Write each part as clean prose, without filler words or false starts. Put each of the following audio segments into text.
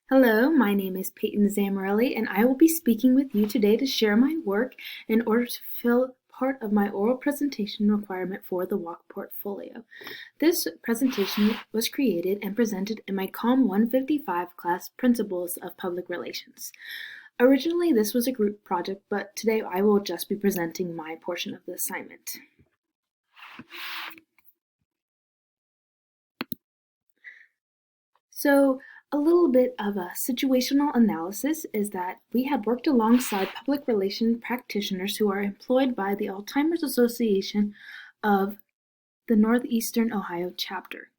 Hello, my name is Peyton Zamorelli, and I will be speaking with you today to share my work in order to fill part of my oral presentation requirement for the WALK portfolio. This presentation was created and presented in my COM155 class, Principles of Public Relations. Originally, this was a group project, but today I will just be presenting my portion of the assignment. So, a little bit of a situational analysis is that we had worked alongside public relations practitioners who are employed by the Alzheimer's Association of the Northeastern Ohio chapter.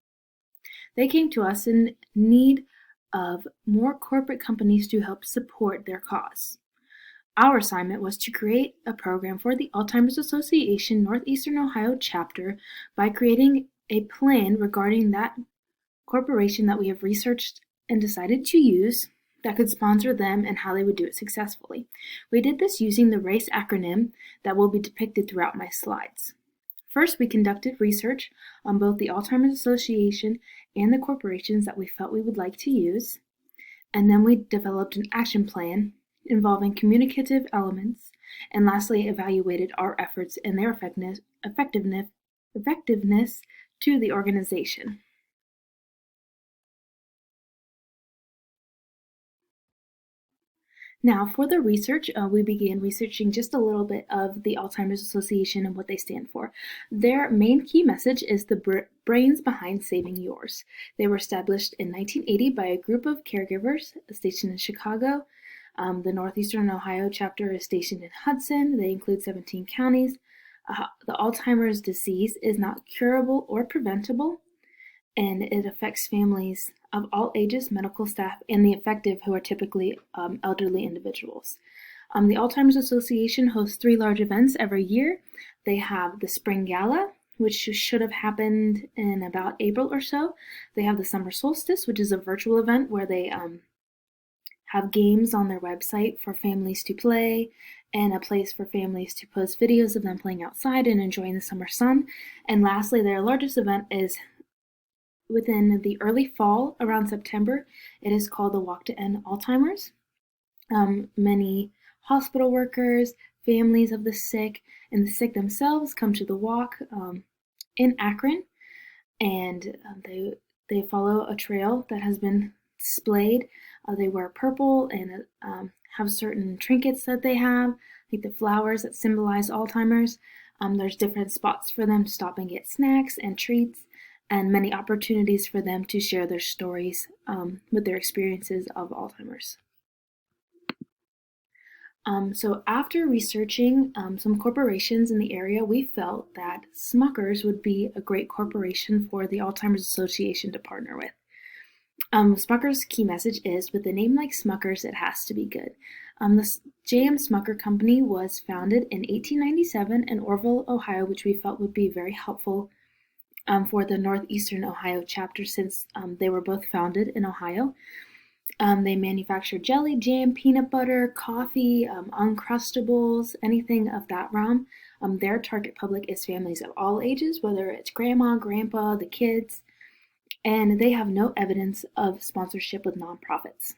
They came to us in need of more corporate companies to help support their cause. Our assignment was to create a program for the Alzheimer's Association Northeastern Ohio chapter by creating a plan regarding that corporation that we have researched and decided to use that could sponsor them and how they would do it successfully. We did this using the RACE acronym that will be depicted throughout my slides. First, we conducted research on both the Alzheimer's Association and the corporations that we felt we would like to use, and then we developed an action plan involving communicative elements, and lastly evaluated our efforts and their effectiveness to the organization. Now, for the research, we began researching just a little bit of the Alzheimer's Association and what they stand for. Their main key message is the brains behind saving yours. They were established in 1980 by a group of caregivers stationed in Chicago. The Northeastern Ohio chapter is stationed in Hudson. They include 17 counties. The Alzheimer's disease is not curable or preventable, and it affects families of all ages, medical staff, and the affected, who are typically elderly individuals. The Alzheimer's Association hosts 3 large events every year. They have the Spring Gala, which should have happened in about April or so. They have the Summer Solstice, which is a virtual event where they have games on their website for families to play, and a place for families to post videos of them playing outside and enjoying the summer sun. And lastly, their largest event is within the early fall, around September. It is called the Walk to End Alzheimer's. Many hospital workers, families of the sick, and the sick themselves come to the walk in Akron, and they follow a trail that has been displayed. They wear purple and have certain trinkets that they have, like the flowers that symbolize Alzheimer's. There's different spots for them to stop and get snacks and treats, and many opportunities for them to share their stories with their experiences of Alzheimer's. So after researching some corporations in the area, we felt that Smucker's would be a great corporation for the Alzheimer's Association to partner with. Smucker's key message is, with a name like Smucker's, it has to be good. The J.M. Smucker Company was founded in 1897 in Orrville, Ohio, which we felt would be very helpful for the Northeastern Ohio chapter, since they were both founded in Ohio. They manufacture jelly, jam, peanut butter, coffee, Uncrustables, anything of that realm. Their target public is families of all ages, whether it's grandma, grandpa, the kids, and they have no evidence of sponsorship with nonprofits.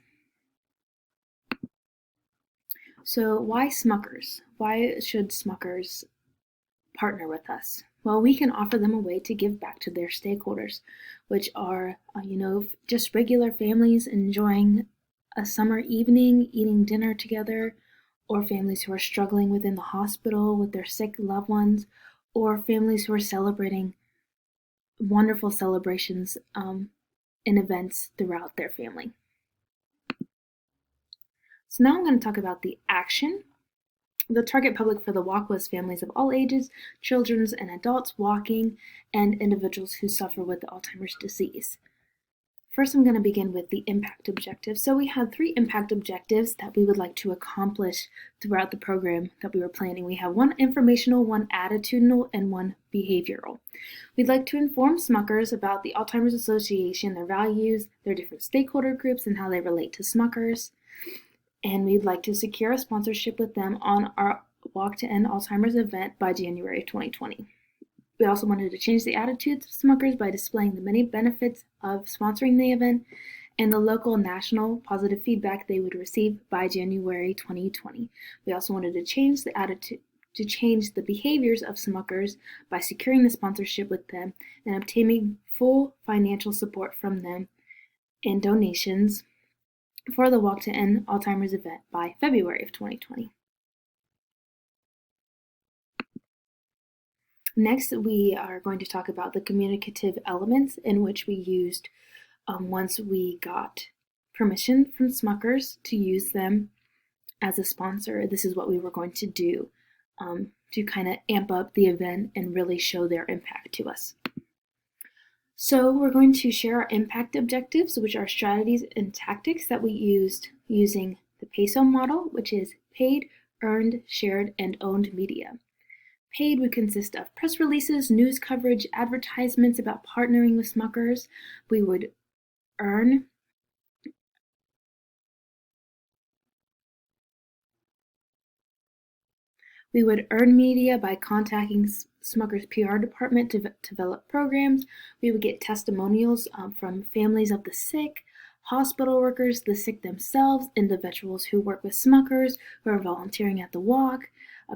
So why Smucker's? Why should Smucker's partner with us? Well, we can offer them a way to give back to their stakeholders, which are, just regular families enjoying a summer evening, eating dinner together, or families who are struggling within the hospital with their sick loved ones, or families who are celebrating wonderful celebrations and events throughout their family. So now I'm going to talk about the action. The target public for the walk was families of all ages, children and adults walking, and individuals who suffer with the Alzheimer's disease. First, I'm going to begin with the impact objective. So we had 3 impact objectives that we would like to accomplish throughout the program that we were planning. We have 1 informational, 1 attitudinal, and 1 behavioral. We'd like to inform Smucker's about the Alzheimer's Association, their values, their different stakeholder groups, and how they relate to Smucker's. And we'd like to secure a sponsorship with them on our Walk to End Alzheimer's event by January 2020. We also wanted to change the attitudes of Smucker's by displaying the many benefits of sponsoring the event and the local and national positive feedback they would receive by January 2020. We also wanted to change the attitude to change the behaviors of Smuckers by securing the sponsorship with them and obtaining full financial support from them and donations for the Walk to End Alzheimer's event by February of 2020. Next, we are going to talk about the communicative elements in which we used once we got permission from Smuckers to use them as a sponsor. This is what we were going to do to kind of amp up the event and really show their impact to us. So we're going to share our impact objectives, which are strategies and tactics that we used using the PESO model, which is paid, earned, shared, and owned media. Paid would consist of press releases, news coverage, advertisements about partnering with Smuckers. We would earn media by contacting Smucker's PR department to develop programs. We would get testimonials from families of the sick, hospital workers, the sick themselves, individuals who work with Smuckers, who are volunteering at the walk,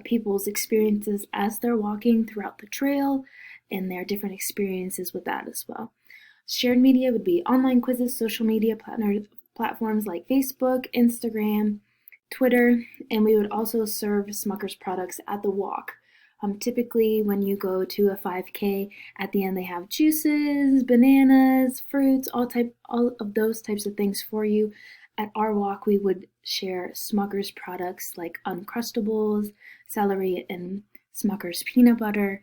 people's experiences as they're walking throughout the trail, and their different experiences with that as well. Shared media would be online quizzes, social media platforms like Facebook, Instagram, Twitter, and we would also serve Smucker's products at the walk. Typically, when you go to a 5K, at the end they have juices, bananas, fruits, all of those types of things for you. At our walk, we would share Smucker's products like Uncrustables, celery, and Smucker's peanut butter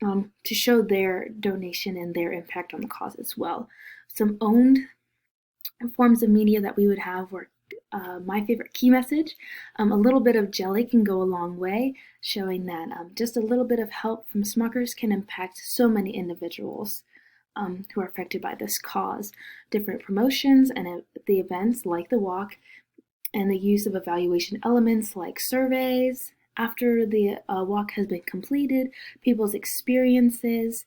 to show their donation and their impact on the cause as well. Some owned forms of media that we would have were my favorite key message. A little bit of jelly can go a long way, showing that just a little bit of help from Smuckers can impact so many individuals who are affected by this cause. Different promotions and the events like the walk, and the use of evaluation elements like surveys after the walk has been completed, people's experiences,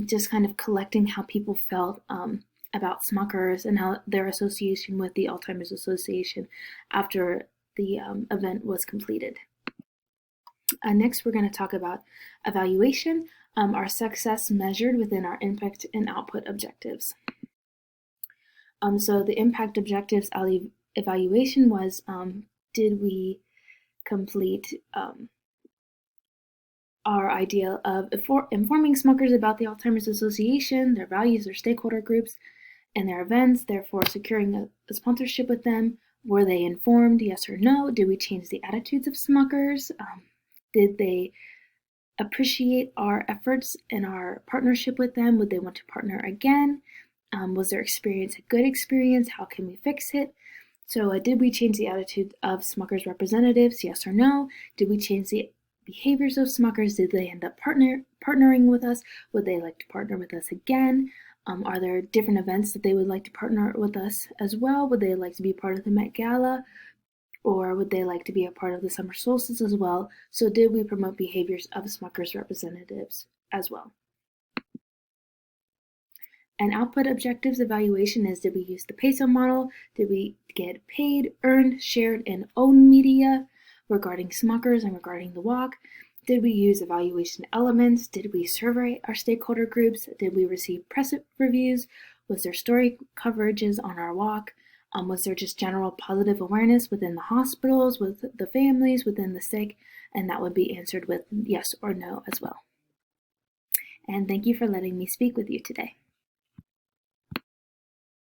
just kind of collecting how people felt about Smuckers and how their association with the Alzheimer's Association after the event was completed. Next, we're going to talk about evaluation, our success measured within our impact and output objectives. So the impact objectives evaluation was, did we complete our idea of informing Smuckers about the Alzheimer's Association, their values, their stakeholder groups, and their events, therefore securing a sponsorship with them. Were they informed, yes or no? Did we change the attitudes of Smuckers? Did they appreciate our efforts and our partnership with them? Would they want to partner again? Was their experience a good experience? How can we fix it? So did we change the attitude of Smuckers representatives, yes or no? Did we change the behaviors of Smuckers? Did they end up partnering with us? Would they like to partner with us again? Are there different events that they would like to partner with us as well? Would they like to be part of the Met Gala? Or would they like to be a part of the summer solstice as well? So did we promote behaviors of Smuckers representatives as well? And output objectives evaluation is, did we use the PESO model? Did we get paid, earned, shared, and owned media regarding Smuckers and regarding the walk? Did we use evaluation elements? Did we survey our stakeholder groups? Did we receive press reviews? Was there story coverages on our walk? Was there just general positive awareness within the hospitals, with the families, within the sick? And that would be answered with yes or no as well. And thank you for letting me speak with you today.